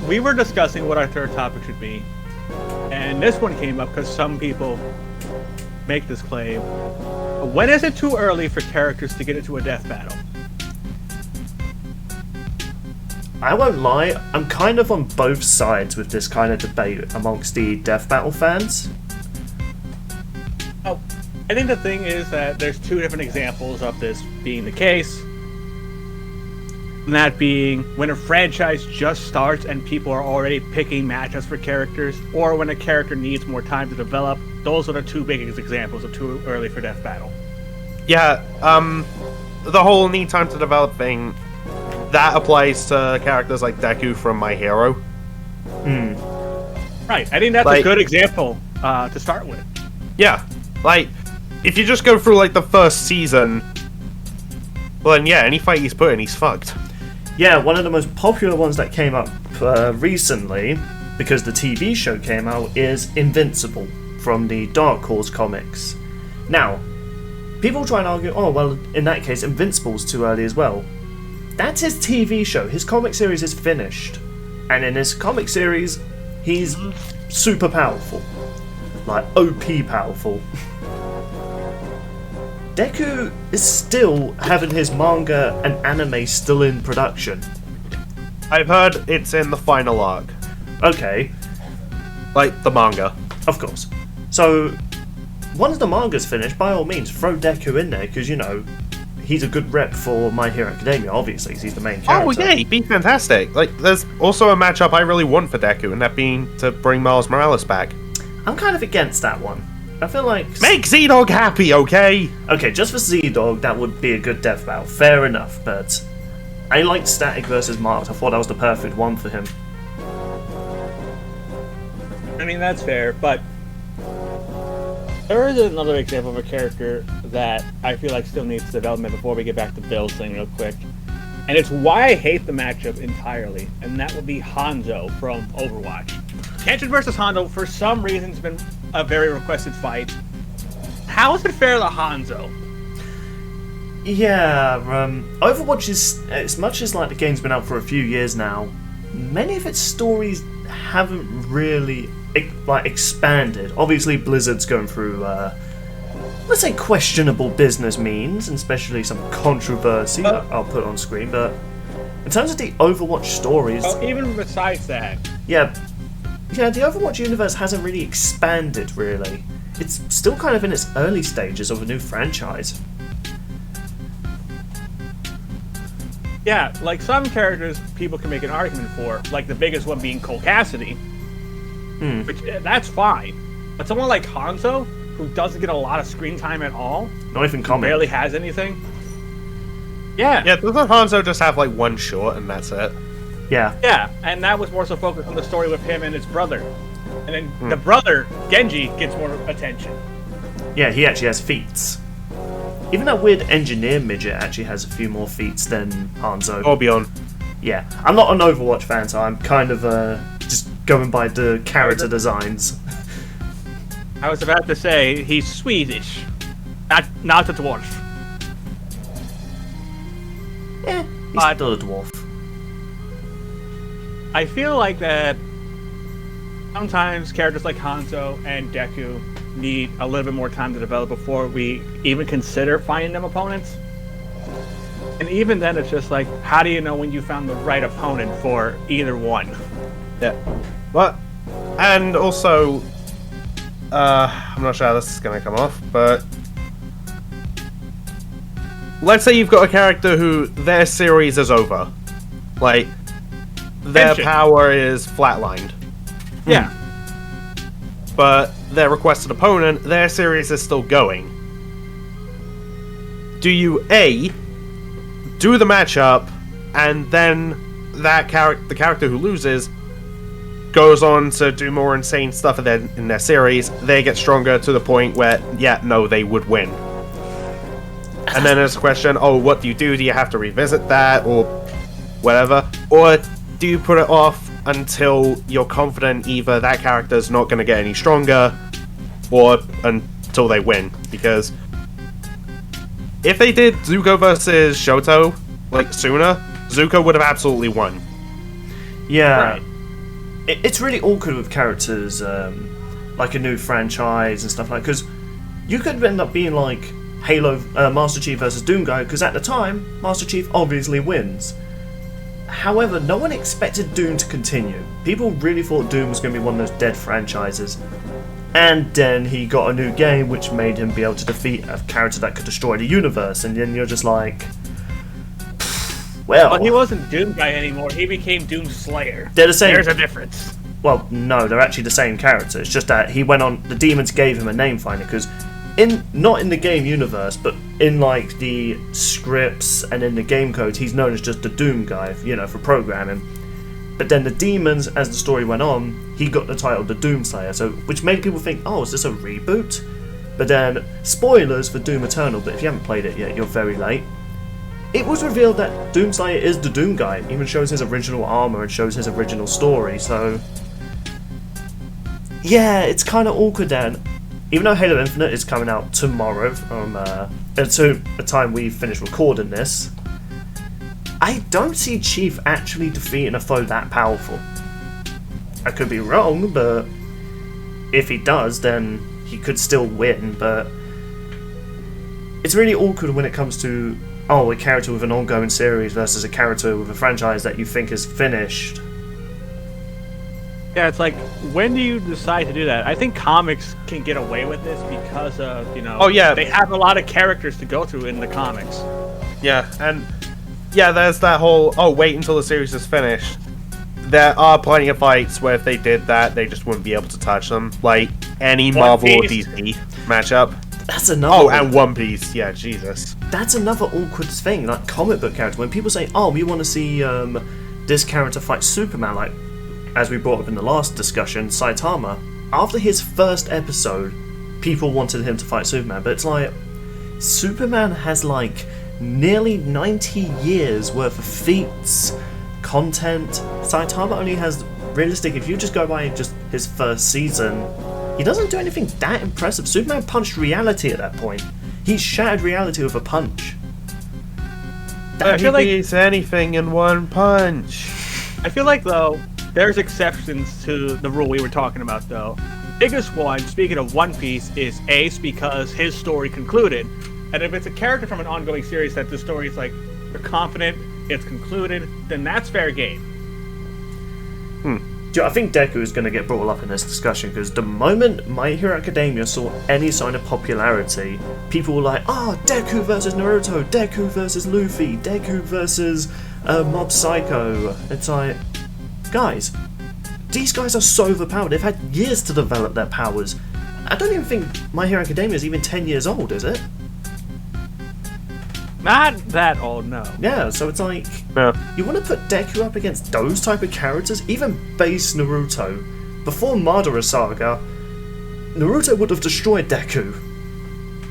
we were discussing what our third topic should be, and this one came up because some people make this claim. When is it too early for characters to get into a death battle? I won't lie, I'm kind of on both sides with this kind of debate amongst the death battle fans. Oh, I think the thing is that there's two different examples of this being the case. And that being when a franchise just starts and people are already picking matchups for characters, or when a character needs more time to develop. Those are the two biggest examples of too early for death battle. Yeah, the whole need time to develop thing, that applies to characters like Deku from My Hero. Right, I think that's a good example to start with. Yeah, like, if you just go through, like, the first season, well then, yeah, any fight he's put in, he's fucked. Yeah, one of the most popular ones that came up recently, because the TV show came out, is Invincible from the Dark Horse comics. Now, people try and argue, oh, well, in that case, Invincible's too early as well. That's his TV show. His comic series is finished. And in his comic series, he's super powerful. Like, OP powerful. Deku is still having his manga and anime still in production. I've heard it's in the final arc. Okay. Like, the manga. Of course. So, once the manga's finished, by all means, throw Deku in there, because, you know, he's a good rep for My Hero Academia, obviously, because he's the main character. Oh, yeah, he'd be fantastic. Like, there's also a matchup I really want for Deku, and that being to bring Miles Morales back. I'm kind of against that one. I feel like... Make Z-Dog happy, okay? Okay, just for Z-Dog, that would be a good death battle. Fair enough, but... I liked Static versus Marked. I thought that was the perfect one for him. I mean, that's fair, but... There is another example of a character that I feel like still needs development before we get back to Bill's thing real quick. And it's why I hate the matchup entirely, and that would be Hanzo from Overwatch. Kenshin versus Hanzo, for some reason, has been a very requested fight. How is it fair to Hanzo? Yeah, Overwatch is, as much as like the game's been out for a few years now, many of its stories haven't really expanded. Obviously, Blizzard's going through, let's say, questionable business means, and especially some controversy that I'll put on screen. But in terms of the Overwatch stories, even besides that, yeah, the Overwatch universe hasn't really expanded. Really, it's still kind of in its early stages of a new franchise. Yeah, like some characters people can make an argument for, like the biggest one being Cole Cassidy. Which, that's fine. But someone like Hanzo, who doesn't get a lot of screen time at all, not even comic, barely has anything. Yeah. Yeah, doesn't Hanzo just have like one short and that's it? Yeah. Yeah, and that was more so focused on the story with him and his brother. And then the brother, Genji, gets more attention. Yeah, he actually has feats. Even that weird engineer midget actually has a few more feats than Hanzo. Orbeon. Yeah, I'm not an Overwatch fan, so I'm kind of just going by the character designs. I was about to say, he's Swedish. Not a dwarf. Yeah, he's still a dwarf. I feel like that sometimes characters like Hanzo and Deku need a little bit more time to develop before we even consider finding them opponents. And even then, it's just like, how do you know when you found the right opponent for either one? Yeah. What? And also, I'm not sure how this is going to come off, but let's say you've got a character who their series is over. Like, their power is flatlined. Yeah. But their requested opponent, their series is still going. Do you A, do the matchup, and then the character who loses goes on to do more insane stuff in their series, they get stronger to the point where, yeah, no, they would win. And then there's a question, oh, what do you do? Do you have to revisit that, or whatever? Or do you put it off until you're confident either that character's not going to get any stronger, or until they win? Because if they did Zuko versus Shoto, like, sooner, Zuko would have absolutely won. Yeah. Right. it's really awkward with characters like a new franchise and stuff like, because you could end up being like Halo Master Chief versus Doom Guy, because at the time Master Chief obviously wins. However, no one expected Doom to continue. People really thought Doom was going to be one of those dead franchises. And then he got a new game which made him be able to defeat a character that could destroy the universe, and then you're just like, well... But he wasn't Doom Guy anymore, he became Doom Slayer. They're the same... There's a difference. Well, no, they're actually the same character. It's just that he went on... The demons gave him a name finder, because not in the game universe, but in like the scripts and in the game codes, he's known as just the Doom Guy, for programming. But then the demons, as the story went on, he got the title the Doom Slayer, so which made people think, oh, is this a reboot? But then, spoilers for Doom Eternal, but if you haven't played it yet, you're very late. It was revealed that Doom Slayer is the Doom Guy, even shows his original armor and shows his original story, so... Yeah, it's kind of awkward then. Even though Halo Infinite is coming out tomorrow, until the time we finish recording this, I don't see Chief actually defeating a foe that powerful. I could be wrong, but if he does, then he could still win, but it's really awkward when it comes to, a character with an ongoing series versus a character with a franchise that you think is finished. Yeah, it's like, when do you decide to do that? I think comics can get away with this because of, Oh, yeah. they have a lot of characters to go through in the comics. Yeah, and yeah, there's that whole, wait until the series is finished. There are plenty of fights where if they did that, they just wouldn't be able to touch them. Like any Marvel or DC matchup. That's another... and One Piece, yeah, Jesus. That's another awkward thing, like comic book character. When people say, we want to see this character fight Superman, like, as we brought up in the last discussion, Saitama, after his first episode, people wanted him to fight Superman, but it's like, Superman has like nearly 90 years worth of feats, content. Saitama only has, realistic, if you just go by just his first season, he doesn't do anything that impressive. Superman punched reality at that point. He shattered reality with a punch. I feel like beats anything in one punch. I feel like, though, there's exceptions to the rule we were talking about, though. Biggest one, speaking of One Piece, is Ace, because his story concluded. And if it's a character from an ongoing series that the story is like, you're confident, it's concluded, then that's fair game. I think Deku is going to get brought up in this discussion, because the moment My Hero Academia saw any sign of popularity, people were like, Deku versus Naruto, Deku versus Luffy, Deku versus Mob Psycho. It's like, guys, these guys are so overpowered. They've had years to develop their powers. I don't even think My Hero Academia is even 10 years old, is it? Not that old, no. Yeah, so it's like, you want to put Deku up against those type of characters? Even base Naruto, before Madara Saga, Naruto would have destroyed Deku.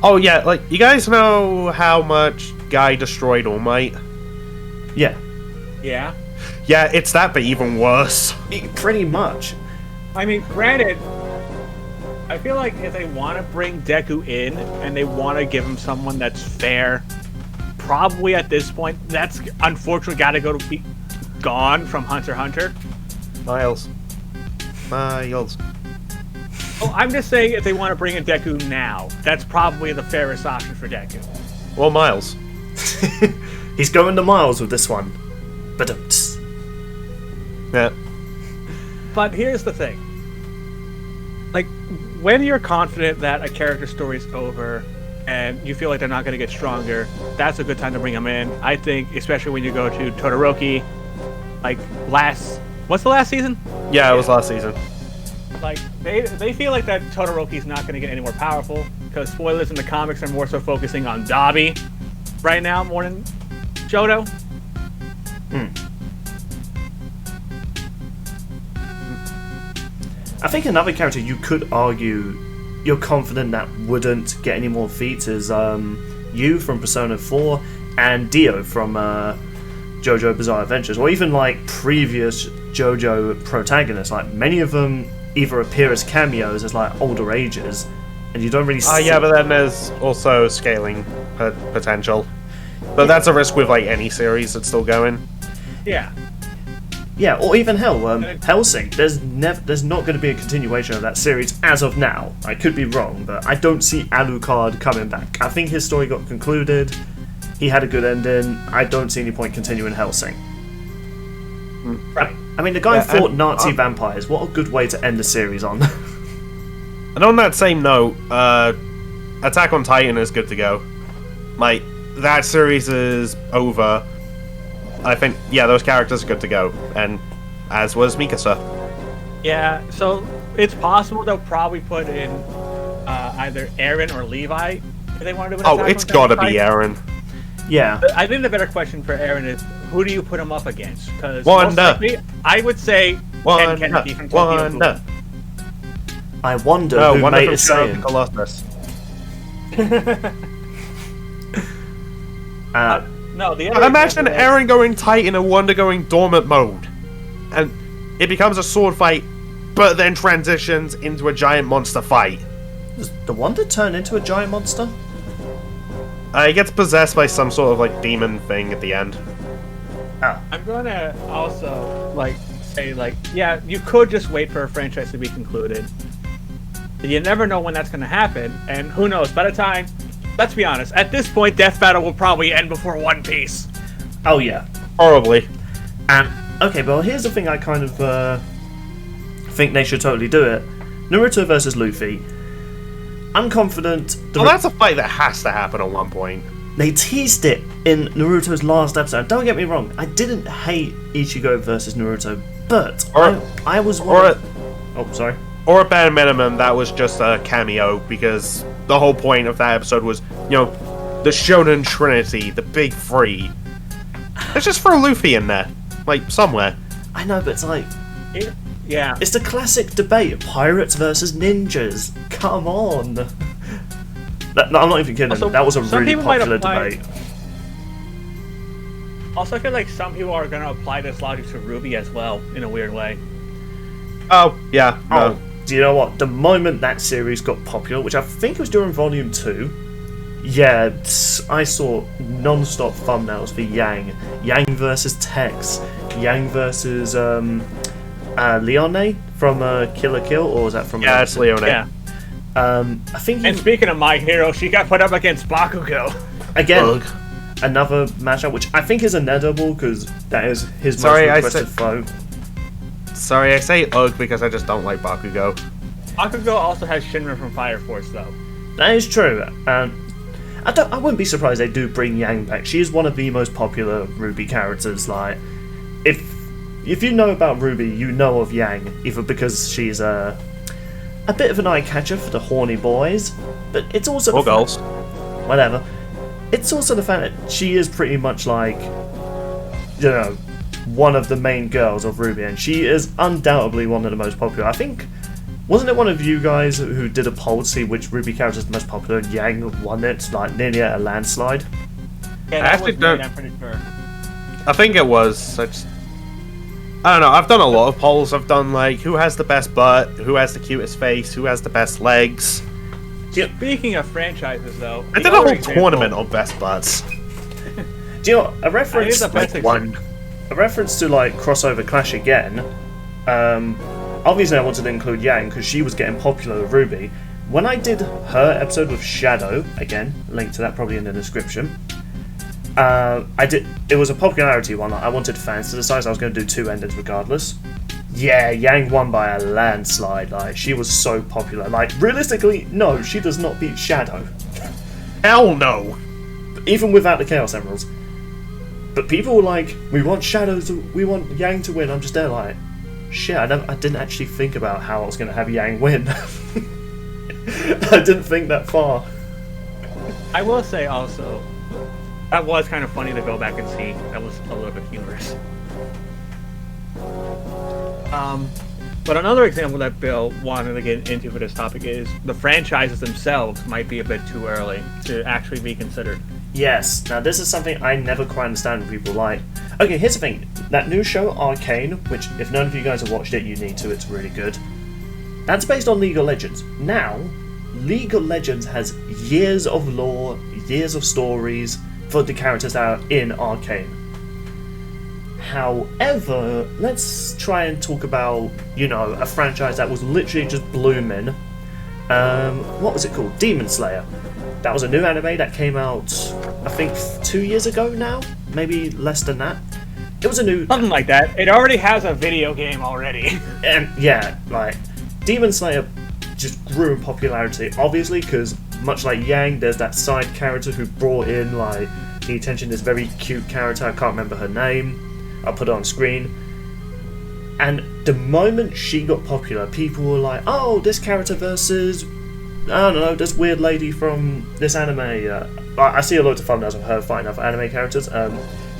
Oh yeah, like, you guys know how much Guy destroyed All Might? Yeah. Yeah? Yeah, it's that, but even worse. Pretty much. I mean, granted, I feel like if they want to bring Deku in, and they want to give him someone that's fair, probably at this point, that's unfortunately got to go to be gone from Hunter x Hunter. Miles. Oh, I'm just saying, if they want to bring in Deku now, that's probably the fairest option for Deku. Well, Miles. He's going to Miles with this one. But yeah. But here's the thing. Like, when you're confident that a character story's over and you feel like they're not going to get stronger, that's a good time to bring them in. I think, especially when you go to Todoroki, like what's the last season? Yeah, it was last season. Like, they feel like that Todoroki's not going to get any more powerful, because spoilers in the comics are more so focusing on Dabi right now more than Johto. I think another character you could argue you're confident that wouldn't get any more feats is you from Persona 4 and Dio from JoJo Bizarre Adventures, or even like previous JoJo protagonists. Like, many of them either appear as cameos as like older ages, and you don't really see... yeah, but then there's also scaling potential. But that's a risk with like any series that's still going. Yeah. Yeah, or even hell, Hellsing. There's not going to be a continuation of that series as of now. I could be wrong, but I don't see Alucard coming back. I think his story got concluded. He had a good ending. I don't see any point continuing Hellsing. Right. I mean, the guy fought Nazi vampires. What a good way to end the series on. And on that same note, Attack on Titan is good to go. Like, that series is over. I think, yeah, those characters are good to go. And as was Mikasa. Yeah, so it's possible they'll probably put in either Eren or Levi if they want to do an Oh, Attack it's on gotta Titan be fight. Eren. Yeah. But I think the better question for Eren is, who do you put him up against? Because Wanda. I would say Ken Kennedy from Tokyo Ghoul. Wanda. I wonder No, who Wanda made from it Shadow of saying. the Colossus. No, the other Imagine example is- Eren going Titan and Wanda going dormant mode. And it becomes a sword fight, but then transitions into a giant monster fight. Does the Wanda turn into a giant monster? He gets possessed by some sort of like demon thing at the end. Oh. I'm gonna also say yeah, you could just wait for a franchise to be concluded. You never know when that's gonna happen, and who knows? By the time, let's be honest, at this point, Death Battle will probably end before One Piece. Oh, yeah. Horribly. And, okay, well, here's the thing I kind of think they should totally do it. Naruto versus Luffy. I'm confident... Well, that's a fight that has to happen at one point. They teased it in Naruto's last episode. Don't get me wrong, I didn't hate Ichigo versus Naruto, but I was one Oh, sorry. Or at bare minimum, that was just a cameo, because the whole point of that episode was, you know, the Shonen Trinity, the big three. Let's just throw Luffy in there. Like, somewhere. I know, but it's like... Yeah. It's the classic debate, pirates versus ninjas. Come on. No, I'm not even kidding. Also, that was a some really people might popular apply- debate. Also, I feel like some people are gonna apply this logic to Ruby as well, in a weird way. Oh, yeah. No. Oh, do you know what? The moment that series got popular, which I think was during Volume 2, yeah, I saw non-stop thumbnails for Yang. Yang versus Tex. Yang versus Leone from Kill la Kill, or was that from... Yeah, it's Leone. Yeah. I think And speaking of My Hero, she got put up against Bakugo. again, Ugh. another matchup, which I think is inedible, because that is his Sorry, I most requested foe. Sorry, I say ugh because I just don't like Bakugo. Bakugo also has Shinra from Fire Force, though. That is true. I wouldn't be surprised they do bring Yang back. She is one of the most popular Ruby characters. Like, if you know about Ruby, you know of Yang, either because she's a bit of an eye catcher for the horny boys, but it's also Or girls. whatever. It's also the fact that she is pretty much like, you know, one of the main girls of Ruby, and she is undoubtedly one of the most popular. I think, wasn't it one of you guys who did a poll to see which Ruby character is the most popular, and Yang won it, like nearly at a landslide? Yeah, I that actually was don't- I'm pretty sure. I think it was. I don't know. I've done a lot of polls. I've done like who has the best butt, who has the cutest face, who has the best legs. Speaking of franchises, though, I did a whole tournament on best butts. Do you know, a reference... the best One. A reference to like crossover Clash again. Obviously, I wanted to include Yang because she was getting popular with Ruby. When I did her episode with Shadow, again, link to that probably in the description. It was a popularity one. Like, I wanted fans to decide, so I was going to do two endings regardless. Yeah, Yang won by a landslide. Like, she was so popular. Like, realistically, no, she does not beat Shadow, Hell no. even without the Chaos Emeralds. But people were like, we want Yang to win. I'm just there like, shit, I didn't actually think about how I was going to have Yang win. I didn't think that far. I will say also, that was kind of funny to go back and see. That was a little bit humorous. But another example that Bill wanted to get into for this topic is the franchises themselves might be a bit too early to actually be considered. Yes, now this is something I never quite understand when people like. Okay, here's the thing. That new show, Arcane, which if none of you guys have watched it, you need to, it's really good. That's based on League of Legends. Now, League of Legends has years of lore, years of stories for the characters that are in Arcane. However, let's try and talk about, a franchise that was literally just blooming. What was it called? Demon Slayer. That was a new anime that came out, I think, 2 years ago now? Maybe less than that. It was a new... Something like that. It already has a video game already. And yeah, like, Demon Slayer just grew in popularity, obviously, because much like Yang, there's that side character who brought in, like, the attention, this very cute character, I can't remember her name, I'll put it on screen. And the moment she got popular, people were like, oh, this character versus, I don't know, this weird lady from this anime. I see a lot of thumbnails of her fighting other anime characters.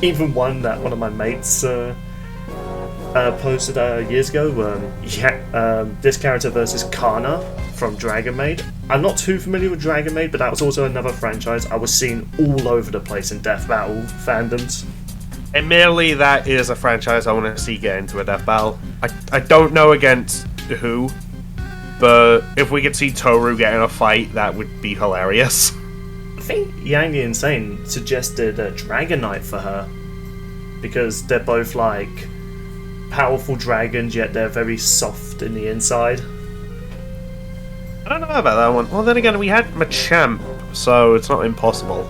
Even one that one of my mates posted years ago. This character versus Kana from Dragon Maid. I'm not too familiar with Dragon Maid, but that was also another franchise I was seeing all over the place in Death Battle fandoms. Admittedly, that is a franchise I want to see get into a death battle. I don't know against who, but if we could see Toru get in a fight, that would be hilarious. I think Yang the Insane suggested Dragon Knight for her, because they're both like powerful dragons, yet they're very soft in the inside. I don't know about that one. Well, then again, we had Machamp, so it's not impossible.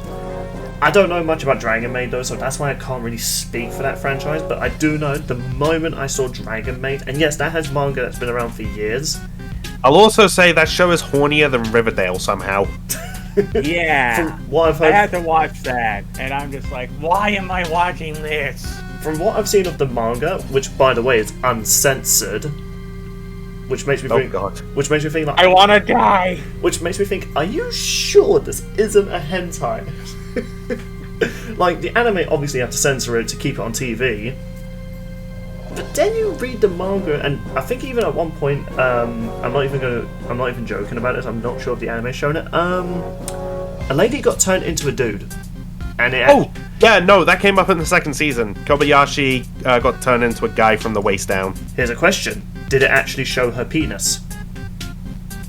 I don't know much about Dragon Maid though, so that's why I can't really speak for that franchise, but I do know the moment I saw Dragon Maid, and yes, that has manga that's been around for years. I'll also say that show is hornier than Riverdale somehow. Yeah. From what I've heard, I had to watch that, and I'm just like, why am I watching this? from what I've seen of the manga, which by the way is uncensored, which makes me think, which makes me think like, I want to die. which makes me think, are you sure this isn't a hentai? Like, the anime obviously have to censor it to keep it on TV, but then you read the manga, and I think even at one point, I'm not even joking about this, I'm not sure if the anime's shown it, a lady got turned into a dude, and it that came up in the second season. Kobayashi got turned into a guy from the waist down. Here's a question, did it actually show her penis?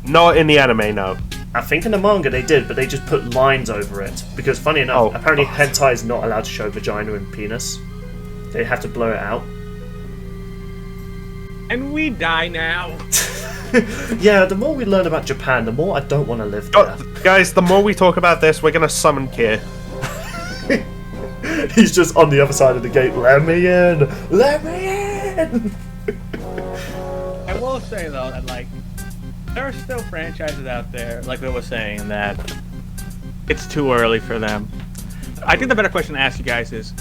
Not in the anime, no. I think in the manga they did, but they just put lines over it. Because funny enough, apparently hentai is not allowed to show vagina and penis. They have to blur it out. And we die now. Yeah, the more we learn about Japan, the more I don't want to live there. Guys, the more we talk about this, we're gonna summon Kier. He's just on the other side of the gate. Let me in! Let me in! I will say though that there are still franchises out there, like I was saying, that it's too early for them. I think the better question to ask you guys is,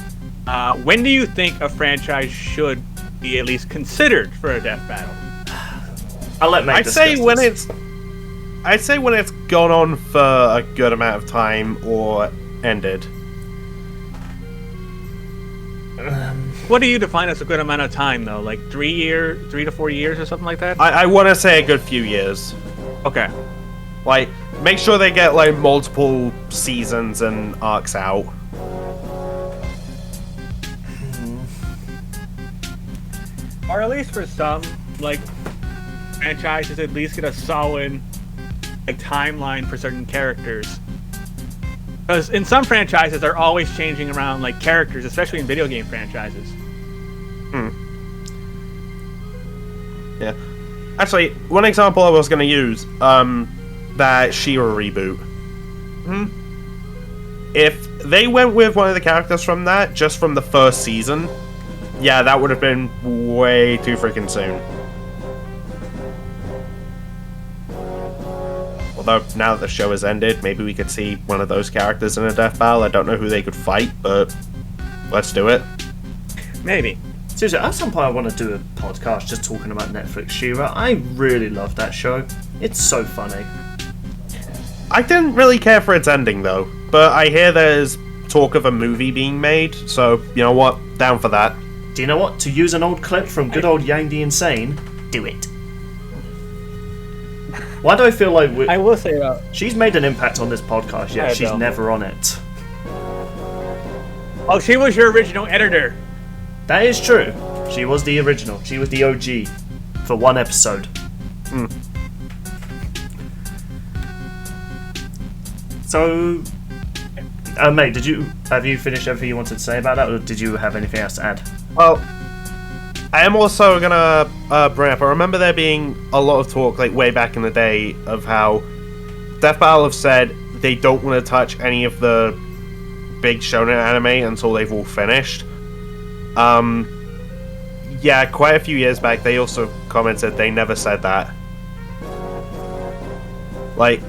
when do you think a franchise should be at least considered for a death battle? I'll let Meg I'd say when it's gone on for a good amount of time or ended. What do you define as a good amount of time, though? Like 3 to 4 years or something like that? I want to say a good few years. Okay. Like, make sure they get, like, multiple seasons and arcs out. Or at least for some, like, franchises at least get a solid timeline for certain characters. Because in some franchises, they're always changing around, like, characters, especially in video game franchises. Yeah. Actually, one example I was going to use, that She-Ra reboot. If they went with one of the characters from that, just from the first season, yeah, that would have been way too freaking soon. Although, now that the show has ended, maybe we could see one of those characters in a death battle. I don't know who they could fight, but let's do it. Maybe. Seriously, at some point I want to do a podcast just talking about Netflix She-Ra. I really love that show. It's so funny. I didn't really care for its ending, though. But I hear there's talk of a movie being made, so, you know what? Down for that. Do you know what? To use an old clip from good old Yang the Insane, do it. Why do I feel like I will say she's made an impact on this podcast, yet she's never on it. Oh, she was your original editor. That is true. She was the original. She was the OG for one episode. So, mate, have you finished everything you wanted to say about that, or did you have anything else to add? Well, I am also gonna bring up. I remember there being a lot of talk, like way back in the day, of how Death Battle have said they don't want to touch any of the big shonen anime until they've all finished. Yeah, quite a few years back, they also commented they never said that. Like,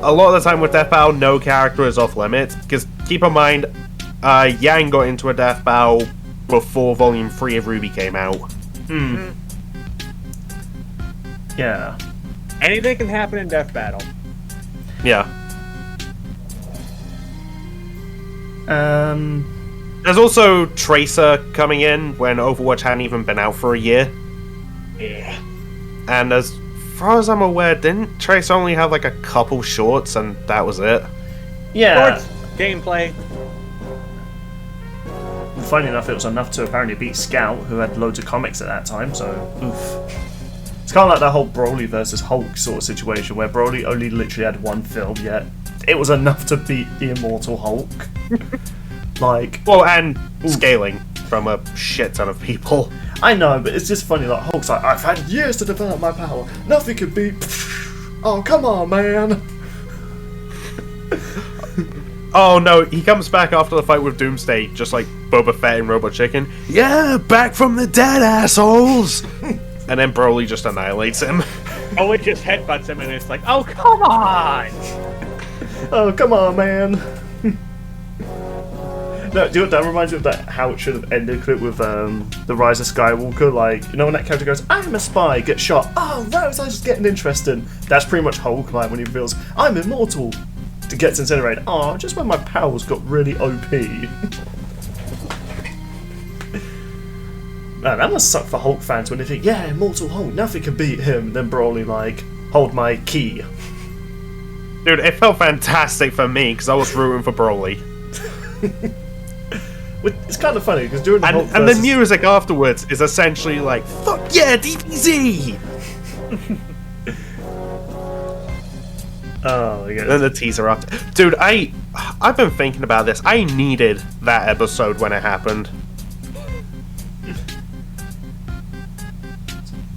a lot of the time with Death Battle, no character is off limits, because keep in mind, Yang got into a Death Battle before Volume 3 of RWBY came out. Yeah. Anything can happen in Death Battle. Yeah. Um, There's also Tracer coming in when Overwatch hadn't even been out for a year. Yeah. And as far as I'm aware, didn't Tracer only have like a couple shorts and that was it? yeah. Sports, gameplay. Funny enough, it was enough to apparently beat Scout, who had loads of comics at that time, so oof. It's kind of like that whole Broly versus Hulk sort of situation, where Broly only literally had one film, yet it was enough to beat the immortal Hulk. Like... Well, and scaling from a shit ton of people. I know, but it's just funny, like, Hulk's like, I've had years to develop my power, nothing could beat... Oh, come on, man! Oh no, he comes back after the fight with Doomsday, just like Boba Fett and Robot Chicken. Yeah, back from the dead, assholes! And then Broly just annihilates him. Oh, it just headbutts him, and it's like, oh, come on! Oh, come on, man! No, do you know what that reminds me of that how it should have ended clip with the Rise of Skywalker, like, you know when that character goes, I'm a spy, gets shot, oh, Rose, I was just getting interesting. That's pretty much Hulk, like, when he reveals, I'm immortal! To gets incinerated. Oh, just when my powers got really OP. Man, that must suck for Hulk fans when they think, yeah, Immortal Hulk, nothing can beat him. Then Broly, like, hold my key. Dude, it felt fantastic for me, because I was rooting for Broly. It's kind of funny, because during the Hulk and the music afterwards is essentially like, fuck yeah, DBZ! Oh, yeah. Then the teaser after. Dude, I've been thinking about this. I needed that episode when it happened.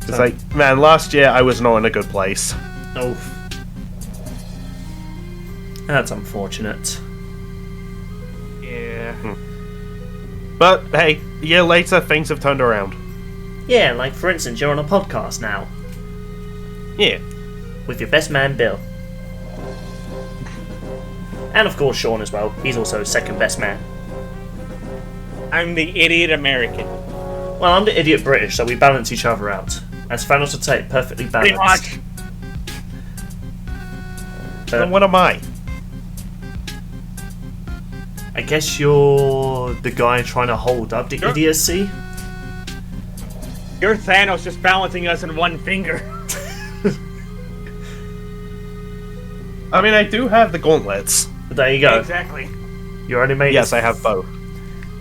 It's like, man, last year I was not in a good place. Oh. That's unfortunate. Yeah. But, hey, a year later, things have turned around. Yeah, like, for instance, you're on a podcast now. Yeah. With your best man, Bill. And of course Sean as well, he's also second best man. I'm the idiot American. Well, I'm the idiot British, so we balance each other out. As Thanos would say, perfectly Pretty balanced. much. Then what am I? I guess you're the guy trying to hold up the idiocy? You're Thanos just balancing us in one finger. I mean, I do have the gauntlets. There you go. Exactly. Your only mate Yes, I have both.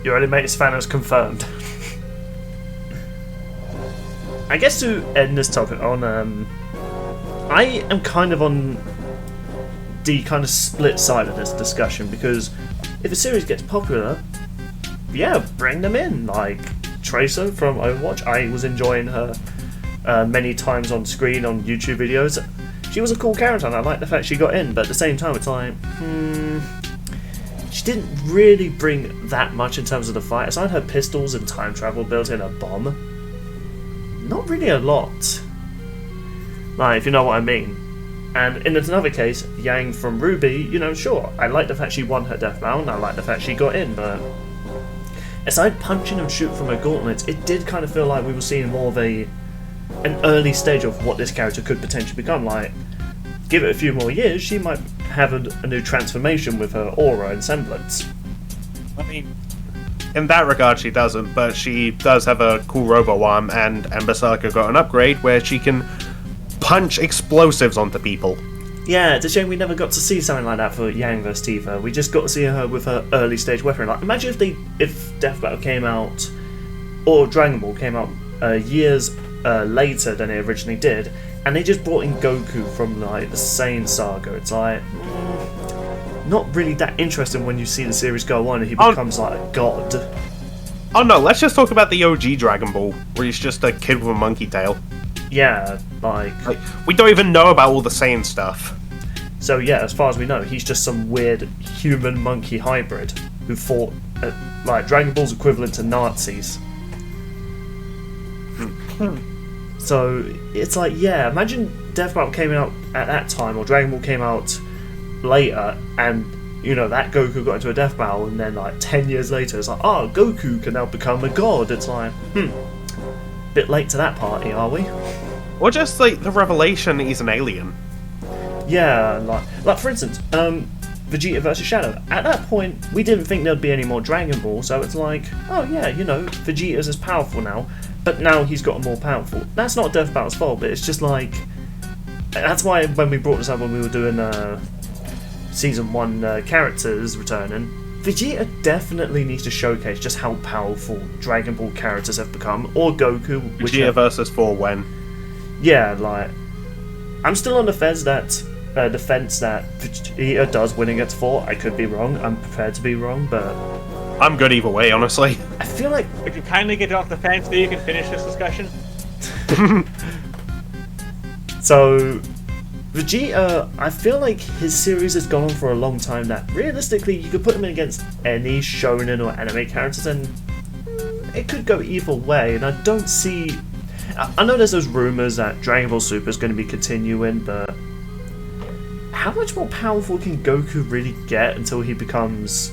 Your only mate is Thanos confirmed. I guess to end this topic on, I am kind of on the kind of split side of this discussion, because if a series gets popular, yeah, bring them in. Like Tracer from Overwatch, I was enjoying her many times on screen on YouTube videos. She was a cool character and I like the fact she got in, but at the same time it's like, she didn't really bring that much in terms of the fight. Aside her pistols and time travel built in a bomb, not really a lot. Like, if you know what I mean. And in another case, Yang from RWBY, you know, sure, I like the fact she won her death battle and I like the fact she got in, but aside punching and shooting from her gauntlets, it did kind of feel like we were seeing more of an early stage of what this character could potentially become. Like, give it a few more years, she might have a new transformation with her aura and semblance. I mean, in that regard she doesn't, but she does have a cool robo arm, and Berserker got an upgrade where she can punch explosives onto people. Yeah, it's a shame we never got to see something like that for Yang vs Tifa. We just got to see her with her early stage weapon. Like, imagine if Death Battle came out, or Dragon Ball came out years later than it originally did, and they just brought in Goku from like the Saiyan saga. It's like Mm. not really that interesting when you see the series go on and he becomes like a god. Oh no, let's just talk about the OG Dragon Ball, where he's just a kid with a monkey tail. Yeah, like we don't even know about all the Saiyan stuff. So yeah, as far as we know, he's just some weird human-monkey hybrid who fought like Dragon Ball's equivalent to Nazis. So it's like, yeah, imagine Death Battle came out at that time, or Dragon Ball came out later, and you know that Goku got into a Death Battle, and then like 10 years later, it's like, oh, Goku can now become a god. It's like, bit late to that party, are we? Or just like the revelation that he's an alien. Yeah, like for instance, Vegeta versus Shadow. At that point, we didn't think there'd be any more Dragon Ball, so it's like, oh yeah, you know, Vegeta's as powerful now, but now he's gotten more powerful. That's not Death Battle's fault, but it's just like, that's why when we brought this up when we were doing Season 1 characters returning, Vegeta definitely needs to showcase just how powerful Dragon Ball characters have become, or Goku. Vegeta versus 4 when? Yeah, like, I'm still on the fence that Vegeta does win against 4. I could be wrong. I'm prepared to be wrong, but I'm good either way, honestly. I feel like If you kindly get off the fence, so you can finish this discussion. so. Vegeta, I feel like his series has gone on for a long time now. Realistically, you could put him against any shonen or anime characters and it could go either way, and I don't see... I know there's those rumours that Dragon Ball Super is going to be continuing, but how much more powerful can Goku really get until he becomes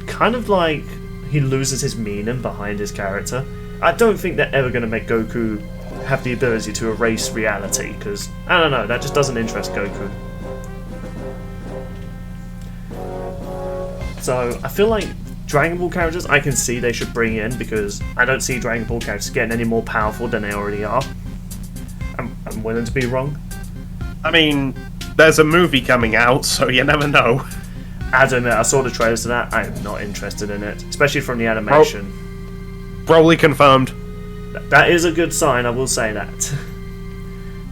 kind of like he loses his meaning behind his character? I don't think they're ever going to make Goku have the ability to erase reality, because I don't know, that just doesn't interest Goku. So I feel like Dragon Ball characters I can see they should bring in, because I don't see Dragon Ball characters getting any more powerful than they already are. I'm willing to be wrong. I mean, there's a movie coming out, so you never know. I don't know, I saw the trailers to that, I'm not interested in it, especially from the animation. Probably confirmed. That is a good sign, I will say that.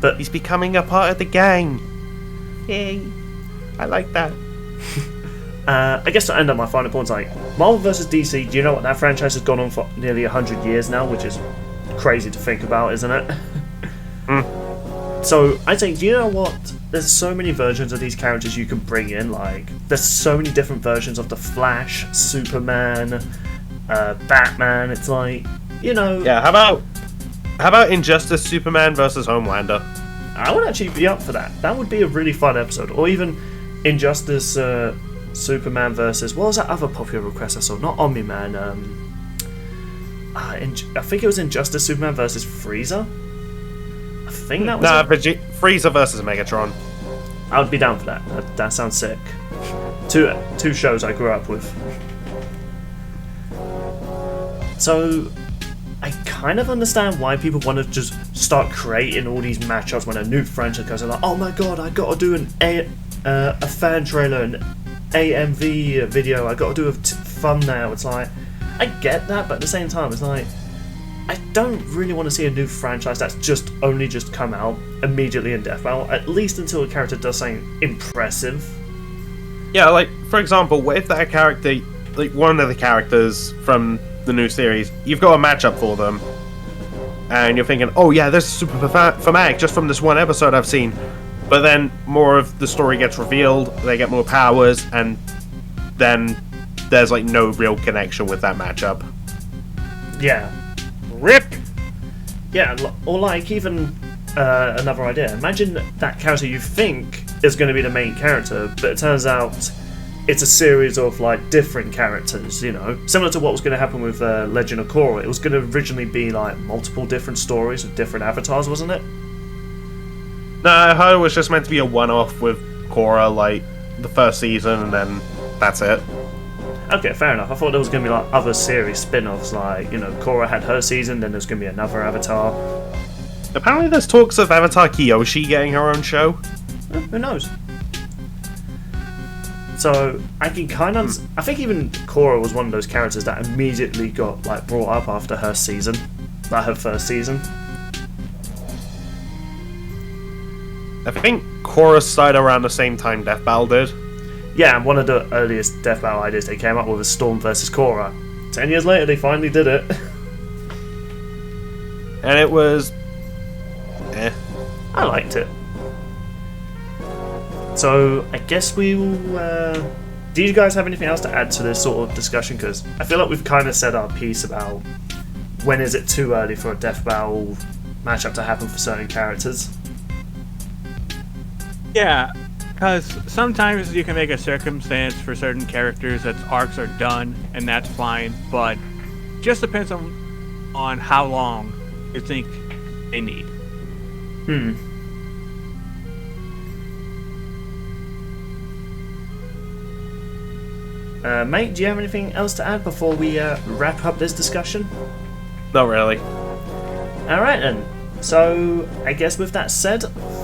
But He's becoming a part of the gang. Yay. I like that. I guess to end on my final points, like Marvel vs. DC, do you know what, that franchise has gone on for nearly 100 years now, which is crazy to think about, isn't it? So I think, do you know what? There's so many versions of these characters you can bring in. Like, there's so many different versions of the Flash, Superman, Batman. It's like, you know. Yeah, how about Injustice Superman versus Homelander? I would actually be up for that. That would be a really fun episode. Or even Injustice Superman versus, what was that other popular request I saw? Not Omni-Man. I think it was Injustice Superman versus Frieza. I think that was Frieza versus Megatron. I would be down for that. That sounds sick. Two shows I grew up with. So I kind of understand why people want to just start creating all these matchups when a new franchise comes. They're like, oh my god, I got to do a fan trailer, an AMV video. I got to do a thumbnail. It's like, I get that, but at the same time, it's like, I don't really want to see a new franchise that's only just come out immediately in Death Battle, at least until a character does something impressive. Yeah, like, for example, what if that character, like one of the characters from the new series, you've got a matchup for them, and you're thinking, oh yeah, this is super fanatic just from this one episode I've seen, but then more of the story gets revealed, they get more powers, and then there's like no real connection with that matchup. Yeah. RIP! Yeah, or like even another idea. Imagine that character you think is going to be the main character, but it turns out it's a series of like different characters, you know? Similar to what was going to happen with Legend of Korra. It was going to originally be like multiple different stories with different avatars, wasn't it? No, I heard it was just meant to be a one-off with Korra, like the first season, and then that's it. Okay, fair enough. I thought there was going to be like other series spin-offs, like, you know, Korra had her season, then there's going to be another Avatar. Apparently there's talks of Avatar Kyoshi getting her own show. Who knows? So, I can kind of... I think even Korra was one of those characters that immediately got like brought up after her season. Like her first season. I think Korra started around the same time Death Battle did. Yeah, and one of the earliest Death Battle ideas they came up with was Storm versus Korra. 10 years later, they finally did it. And it was... I liked it. So, I guess we will... do you guys have anything else to add to this sort of discussion? Because I feel like we've kind of said our piece about when is it too early for a Death Battle matchup to happen for certain characters. Yeah, because sometimes you can make a circumstance for certain characters that arcs are done, and that's fine, but just depends on how long you think they need. Mate, do you have anything else to add before we wrap up this discussion? Not really. Alright then. So, I guess with that said,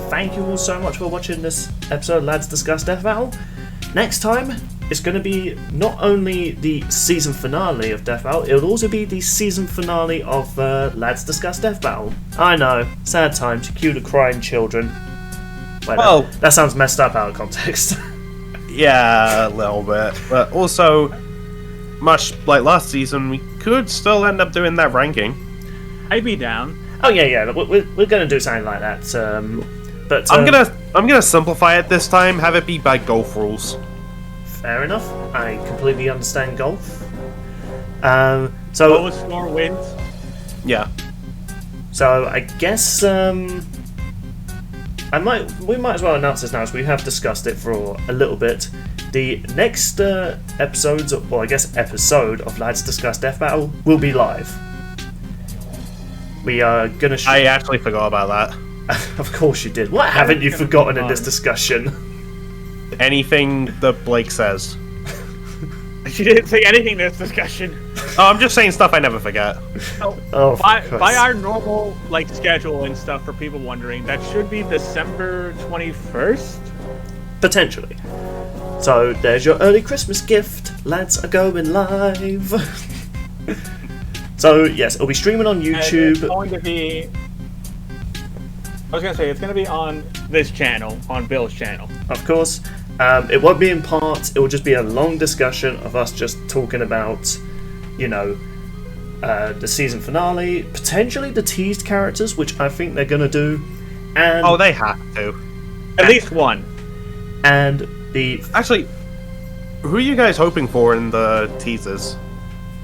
thank you all so much for watching this episode of Lads Discuss Death Battle. Next time, it's going to be not only the season finale of Death Battle, it'll also be the season finale of Lads Discuss Death Battle. I know, sad times, cue the crying children. Wait, Well- that sounds messed up out of context. Yeah, a little bit. But also, much like last season, we could still end up doing that ranking. I'd be down. Oh yeah, we're going to do something like that. But I'm gonna simplify it this time. Have it be by golf rules. fair enough. I completely understand golf. So Lowest score wins. Yeah. I guess we might as well announce this now, as we have discussed it for a little bit. The next episode of Lads Discuss Death Battle will be live. We are gonna. I actually forgot about that. Of course you did. What haven't you forgotten in this discussion? Anything that Blake says. She didn't say anything in this discussion. Oh, I'm just saying stuff I never forget. Oh, for by Christ. our normal schedule and stuff, for people wondering, that should be December 21st. Potentially. So there's your early Christmas gift. Lads are going live. So yes, it'll be streaming on And YouTube. it's going to be. I was gonna say it's gonna be on this channel, on Bill's channel. Of course. It won't be in parts, it will just be a long discussion of us just talking about, the season finale, potentially the teased characters, which I think they're going to do, and Oh, they have to. At least one. and the... Actually, who are you guys hoping for in the teasers?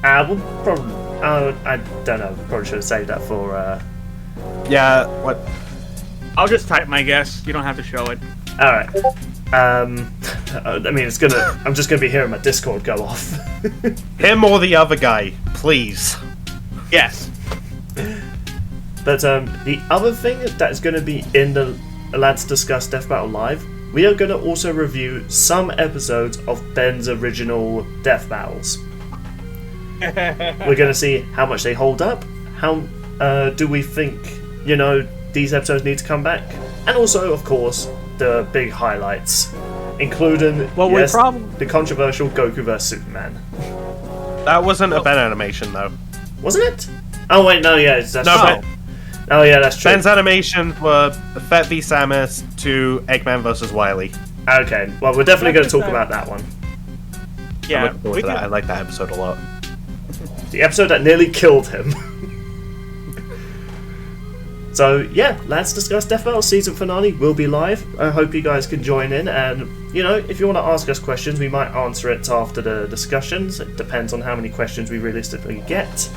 we'll probably... I don't know, probably should have saved that for... Yeah, what? I'll just type my guess. You don't have to show it. Alright. I mean, it's gonna... I'm just gonna be hearing my Discord go off. Him or the other guy, please. Yes. But the other thing that is going to be in the Lads Discuss Death Battle Live, we are going to also review some episodes of Ben's original Death Battles. We're going to see how much they hold up, how do we think, these episodes need to come back, and also, of course, the big highlights, including the controversial Goku vs Superman. That wasn't a Ben animation, though. Wasn't it? Oh wait, no, yeah, that's No, true. Oh yeah, that's true. Ben's animation were Fett v Samus to Eggman vs Wily. Okay, well, we're definitely going to talk about that one. I'm Yeah. looking forward to that. I like that episode a lot. The episode that nearly killed him. So yeah, Lads Discuss Death Battle season finale will be live. I hope you guys can join in, and if you want to ask us questions, we might answer it after the discussions. It depends on how many questions we realistically get.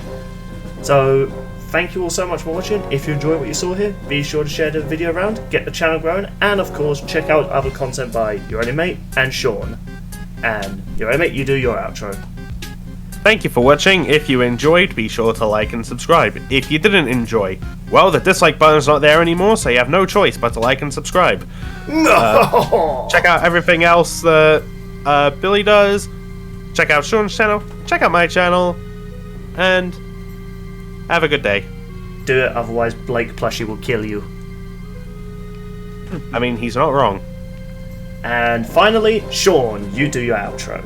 So thank you all so much for watching. If you enjoyed what you saw here, be sure to share the video around, get the channel growing, and of course check out other content by Your Only Mate and Sean. And Your Only Mate, you do your outro. Thank you for watching. If you enjoyed, be sure to like and subscribe. If you didn't enjoy, well, the dislike button's not there anymore, so you have no choice but to like and subscribe. No! Check out everything else that Billy does. Check out Sean's channel. Check out my channel. And have a good day. Do it, otherwise Blake Plushie will kill you. I mean, he's not wrong. And finally, Sean, you do your outro.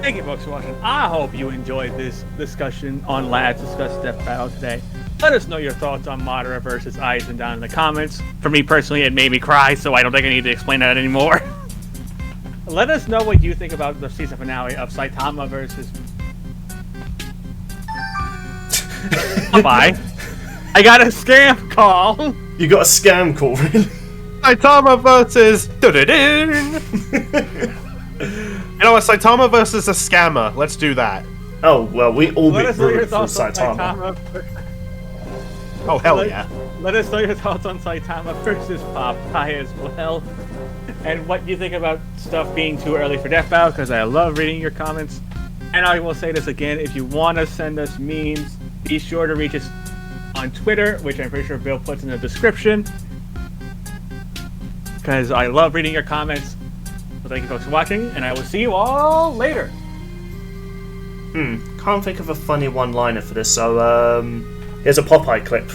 Thank you, folks, for watching. I hope you enjoyed this discussion on Lads Discuss Death Battle today. Let us know your thoughts on Madara versus Aizen down in the comments. For me personally, it made me cry, so I don't think I need to explain that anymore. Let us know what you think about the season finale of Saitama versus Bye. I got a scam call. You got a scam call, really? Saitama versus. You know what? Saitama versus a scammer. Let's do that. Oh, well, we all Let be us know your rooted for thoughts on Saitama. Saitama. Oh, hell yeah. Let us know your thoughts on Saitama versus Popeye as well. And what you think about stuff being too early for Death Battle, because I love reading your comments. And I will say this again, if you want to send us memes, be sure to reach us on Twitter, which I'm pretty sure Bill puts in the description. Because I love reading your comments. So thank you folks for watching, and I will see you all later. Can't think of a funny one-liner for this, so here's a Popeye clip.